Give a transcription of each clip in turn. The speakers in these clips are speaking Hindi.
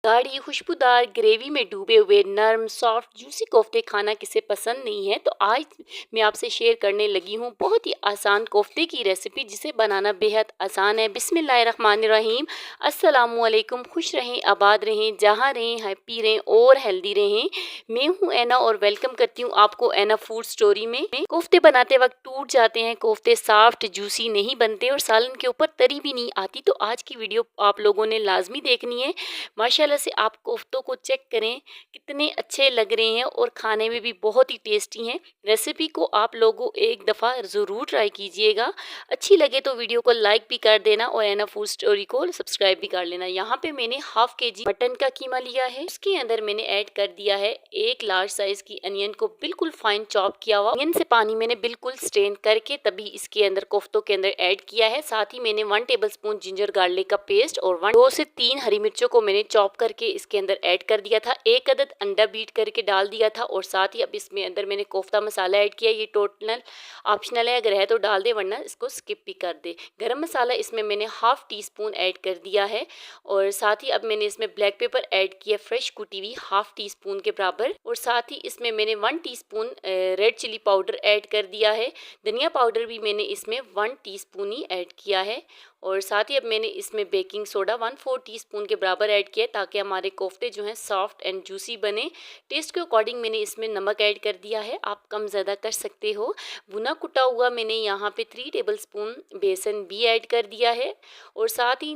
गाढ़ी खुशबूदार ग्रेवी में डूबे हुए नरम सॉफ्ट जूसी कोफ्ते खाना किसे पसंद नहीं है। तो आज मैं आपसे शेयर करने लगी हूँ बहुत ही आसान कोफ्ते की रेसिपी जिसे बनाना बेहद आसान है। बिस्मिल्लाहिर्रहमानिर्रहीम। अस्सलामुअलैकुम। खुश रहें, आबाद रहें, जहाँ रहें हैप्पी रहें और हेल्दी रहें। मैं हूँ ऐना और वेलकम करती हूँ आपको ऐना फूड स्टोरी में। कोफ्ते बनाते वक्त टूट जाते हैं, कोफ्ते सॉफ्ट जूसी नहीं बनते और सालन के ऊपर तरी भी नहीं आती। तो आज की वीडियो आप लोगों ने लाजमी देखनी है। माशाल्लाह से आप कोफ्तों को चेक करें, कितने अच्छे लग रहे हैं और खाने में भी बहुत ही टेस्टी हैं। रेसिपी को आप लोगों एक दफ़ा ज़रूर ट्राई कीजिएगा। अच्छी लगे तो वीडियो को लाइक भी कर देना और ऐना फूड स्टोरी को सब्सक्राइब भी कर लेना। यहाँ पे मैंने हाफ केजी मटन का कीमा लिया है। उसके अंदर मैंने ऐड कर दिया है एक लार्ज साइज की अनियन को बिल्कुल फाइन चॉप किया हुआ। अनियन से पानी मैंने बिल्कुल स्ट्रेन करके तभी इसके अंदर कोफ्तों के अंदर ऐड किया है। साथ ही मैंने 1 टेबलस्पून जिंजर गार्लिक का पेस्ट और 2 से 3 हरी मिर्चों को मैंने चॉप करके इसके अंदर ऐड कर दिया था। एक अदद अंडा बीट करके डाल दिया था और साथ ही अब इसमें अंदर मैंने कोफ्ता मसाला ऐड किया। ये टोटल ऑप्शनल है, अगर है तो डाल दे वरना इसको स्किप भी कर दे। गरम मसाला इसमें मैंने हाफ टी स्पून ऐड कर दिया है और साथ ही अब मैंने इसमें ब्लैक पेपर ऐड किया फ्रेश कुटी हुई हाफ टी स्पून के बराबर और साथ ही इसमें मैंने 1 teaspoon red chilli powder add कर दिया है। धनिया पाउडर भी मैंने इसमें 1 टीस्पून ही ऐड किया है और साथ ही अब मैंने इसमें बेकिंग सोडा 1/4 टीस्पून के बराबर ऐड किया ताकि हमारे कोफ्ते जो हैं सॉफ्ट एंड जूसी बने। टेस्ट के अकॉर्डिंग मैंने इसमें नमक ऐड कर दिया है, आप कम ज़्यादा कर सकते हो। भुना कुटा हुआ मैंने यहाँ पे 3 टेबलस्पून बेसन भी ऐड कर दिया है और साथ ही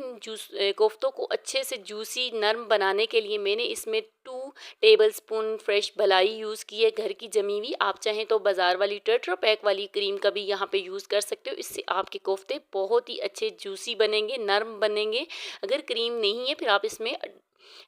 कोफ्तों को अच्छे से जूसी नरम बनाने के लिए मैंने इसमें 2 टेबलस्पून फ्रेश मलाई यूज़ की है, घर की जमी हुई। आप चाहें तो बाज़ार वाली टेट्रा पैक वाली क्रीम का भी यहाँ पे यूज़ कर सकते हो। इससे आपके कोफ्ते बहुत ही अच्छे जूसी बनेंगे, नरम बनेंगे। अगर क्रीम नहीं है फिर आप इसमें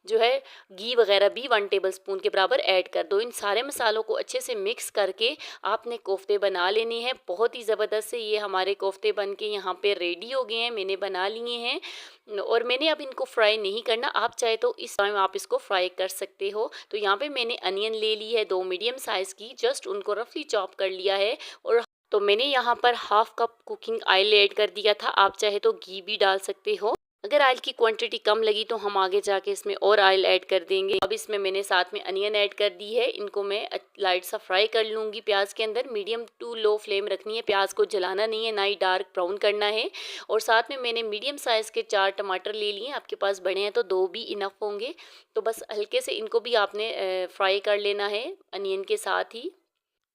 जो है घी वगैरह भी 1 टेबलस्पून के बराबर ऐड कर दो। इन सारे मसालों को अच्छे से मिक्स करके आपने कोफ्ते बना लेने हैं। बहुत ही ज़बरदस्त से ये हमारे कोफ्ते बन के यहाँ पे रेडी हो गए हैं, मैंने बना लिए हैं और मैंने अब इनको फ्राई नहीं करना। आप चाहे तो इस टाइम आप इसको फ्राई कर सकते हो। तो यहाँ पे मैंने अनियन ले ली है 2 मीडियम साइज़ की, जस्ट उनको रफली चॉप कर लिया है और तो मैंने यहाँ पर half cup cooking oil add कर दिया था। आप चाहे तो घी भी डाल सकते हो। अगर ऑयल की क्वांटिटी कम लगी तो हम आगे जाके इसमें और ऑयल ऐड कर देंगे। अब इसमें मैंने साथ में अनियन ऐड कर दी है। इनको मैं लाइट सा फ्राई कर लूँगी प्याज के अंदर। मीडियम टू लो फ्लेम रखनी है, प्याज को जलाना नहीं है, ना ही डार्क ब्राउन करना है। और साथ में मैंने मीडियम साइज़ के 4 टमाटर ले लिए। आपके पास बड़े हैं तो 2 भी इनफ होंगे। तो बस हल्के से इनको भी आपने फ्राई कर लेना है अनियन के साथ ही।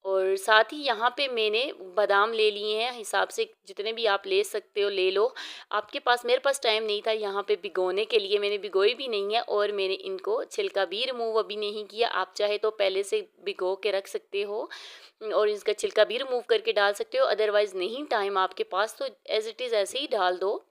और साथ ही यहाँ पे मैंने बादाम ले लिए हैं, हिसाब से जितने भी आप ले सकते हो ले लो। आपके पास, मेरे पास टाइम नहीं था यहाँ पे भिगोने के लिए, मैंने भिगोई भी नहीं है और मैंने इनको छिलका भी रिमूव अभी नहीं किया। आप चाहे तो पहले से भिगो के रख सकते हो और इसका छिलका भी रिमूव करके डाल सकते हो। अदरवाइज़ नहीं टाइम आपके पास तो एज़ इट इज़ ऐसे ही डाल दो,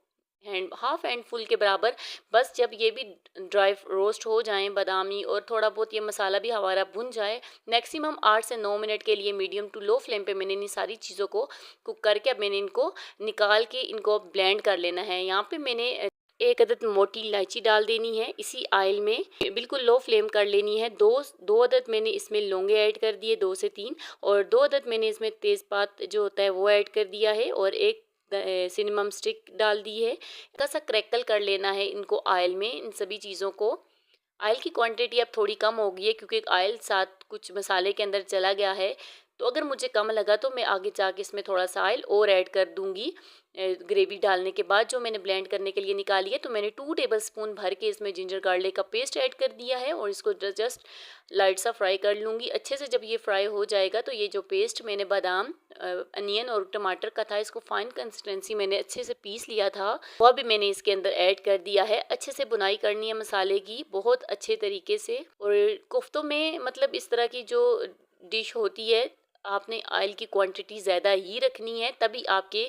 हाफ हैंड फुल के बराबर। बस जब ये भी ड्राई रोस्ट हो जाएं बादामी और थोड़ा बहुत ये मसाला भी हमारा भुन जाए, मैक्सिमम 8 से 9 मिनट के लिए मीडियम टू लो फ्लेम पे मैंने इन सारी चीज़ों को कुक करके अब मैंने इनको निकाल के इनको ब्लेंड कर लेना है। यहाँ पे मैंने एक अदद मोटी इलायची डाल देनी है इसी ऑयल में, बिल्कुल लो फ्लेम कर लेनी है। दो अदद मैंने इसमें लौंगे ऐड कर दिए, 2 से 3, और 2 अदद मैंने इसमें तेज़पात जो होता है वो ऐड कर दिया है और एक सिनेमम स्टिक डाल दी है। हल्का सा क्रैकल कर लेना है इनको ऑयल में, इन सभी चीज़ों को। ऑयल की क्वांटिटी अब थोड़ी कम हो गई है क्योंकि ऑयल साथ कुछ मसाले के अंदर चला गया है। तो अगर मुझे कम लगा तो मैं आगे जाके इसमें थोड़ा सा ऑयल और ऐड कर दूंगी। ग्रेवी डालने के बाद जो मैंने ब्लेंड करने के लिए निकाली है, तो मैंने 2 टेबलस्पून भर के इसमें जिंजर गार्लिक का पेस्ट ऐड कर दिया है और इसको जस्ट लाइट सा फ्राई कर लूँगी अच्छे से। जब ये फ्राई हो जाएगा तो ये जो पेस्ट मैंने बादाम, अनियन और टमाटर का था, इसको फाइन कंसिस्टेंसी मैंने अच्छे से पीस लिया था, वह भी मैंने इसके अंदर ऐड कर दिया है। अच्छे से बुनाई करनी है मसाले की बहुत अच्छे तरीके से। और कोफ्तों में मतलब इस तरह की जो डिश होती है, आपने ऑयल की क्वांटिटी ज़्यादा ही रखनी है, तभी आपके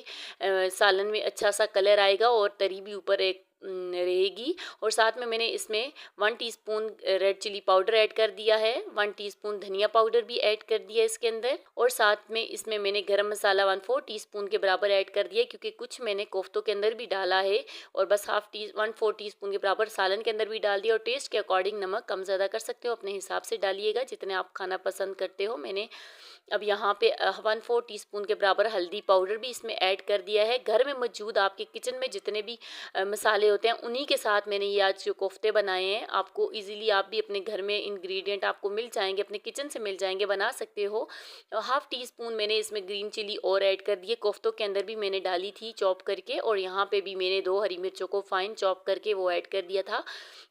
सालन में अच्छा सा कलर आएगा और तरी भी ऊपर एक रहेगी। और साथ में मैंने इसमें 1 teaspoon red chilli powder add कर दिया है, 1 टीस्पून धनिया पाउडर भी ऐड कर दिया इसके अंदर और साथ में इसमें मैंने गरम मसाला 1/4 टीस्पून के बराबर ऐड कर दिया क्योंकि कुछ मैंने कोफ्तों के अंदर भी डाला है। और बस 1/4 टीस्पून के बराबर सालन के अंदर भी डाल दिया। और टेस्ट के अकॉर्डिंग नमक कम ज़्यादा कर सकते हो, अपने हिसाब से डालिएगा जितने आप खाना पसंद करते हो। मैंने अब यहाँ पे 1/4 टीस्पून के बराबर हल्दी पाउडर भी इसमें ऐड कर दिया है। घर में मौजूद आपके किचन में जितने भी मसाले होते हैं उन्हीं के साथ मैंने ये आज जो कोफ्ते बनाए हैं। आपको इजीली आप भी अपने घर में इंग्रेडिएंट आपको मिल जाएंगे, अपने किचन से मिल जाएंगे, बना सकते हो। 1/2 टीस्पून मैंने इसमें ग्रीन चिली और ऐड कर दिए। कोफ्तों के अंदर भी मैंने डाली थी चॉप करके, और यहाँ पे भी मैंने 2 हरी मिर्चों को फाइन चॉप करके वो ऐड कर दिया था।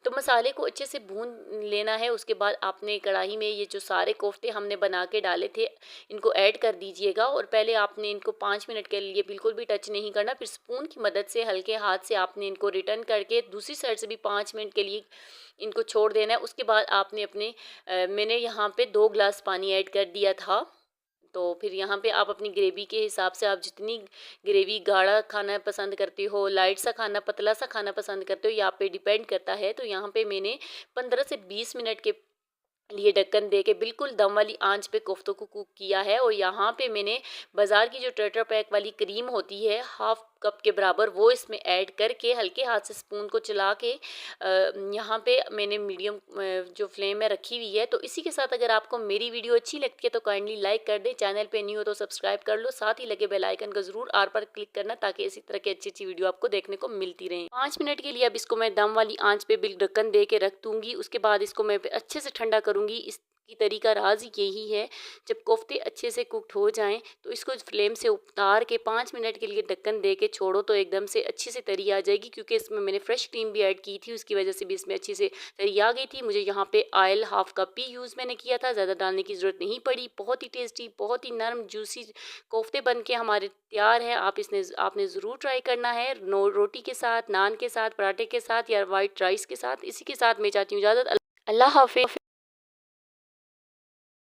तो मसाले को अच्छे से भून लेना है। उसके बाद आपने कढ़ाई में ये जो सारे कोफ्ते हमने बना के डाले थे इनको ऐड कर दीजिएगा, और पहले आपने इनको 5 मिनट के लिए बिल्कुल भी टच नहीं करना। फिर स्पून की मदद से हल्के हाथ से आपने इनको रिटर्न करके दूसरी साइड से भी 5 मिनट के लिए इनको छोड़ देना है। उसके बाद आपने मैंने यहाँ पे 2 ग्लास पानी ऐड कर दिया था। तो फिर यहाँ पे आप अपनी ग्रेवी के हिसाब से, आप जितनी ग्रेवी गाढ़ा खाना पसंद करते हो, लाइट सा खाना, पतला सा खाना पसंद करते हो, ये आप पे डिपेंड करता है। तो यहाँ पे मैंने 15 से 20 मिनट के लिए ढक्कन दे के बिल्कुल दम वाली आंच पे कोफ्तों को कुक किया है। और यहाँ पे मैंने बाज़ार की जो टेट्रा पैक वाली क्रीम होती है 1/2 कप के बराबर, वो इसमें ऐड करके हल्के हाथ से स्पून को चला के यहाँ पे मैंने मीडियम जो फ्लेम में रखी हुई है। तो इसी के साथ अगर आपको मेरी वीडियो अच्छी लगती है तो काइंडली लाइक कर दें, चैनल पे न्यू हो तो सब्सक्राइब कर लो, साथ ही लगे बेल आइकन को ज़रूर आर पर क्लिक करना ताकि इसी तरह की अच्छी अच्छी वीडियो आपको देखने को मिलती रहे। 5 मिनट के लिए अब इसको मैं दम वाली आंच पे बिल ढक्कन दे के रख दूँगी। उसके बाद इसको मैं अच्छे से ठंडा करूँगी। इसकी तरीका राज यही है, जब कोफ्ते अच्छे से कुकड हो जाएं तो इसको फ्लेम से उतार के 5 मिनट के लिए ढक्कन दे के छोड़ो तो एकदम से अच्छी से तरी आ जाएगी। क्योंकि इसमें मैंने फ्रेश क्रीम भी ऐड की थी, उसकी वजह से भी इसमें अच्छी से तरी आ गई थी। मुझे यहाँ पे ऑयल 1/2 कप ही यूज़ मैंने किया था, ज़्यादा डालने की ज़रूरत नहीं पड़ी। बहुत ही टेस्टी, बहुत ही नरम जूसी कोफ्ते बन के हमारे तैयार है। आपने ज़रूर ट्राई करना है, रोटी के साथ, नान के साथ, पराठे के साथ या वाइट राइस के साथ। इसी के साथ मैं चाहती हूँ इजाज़त। अल्लाह हाफिज़।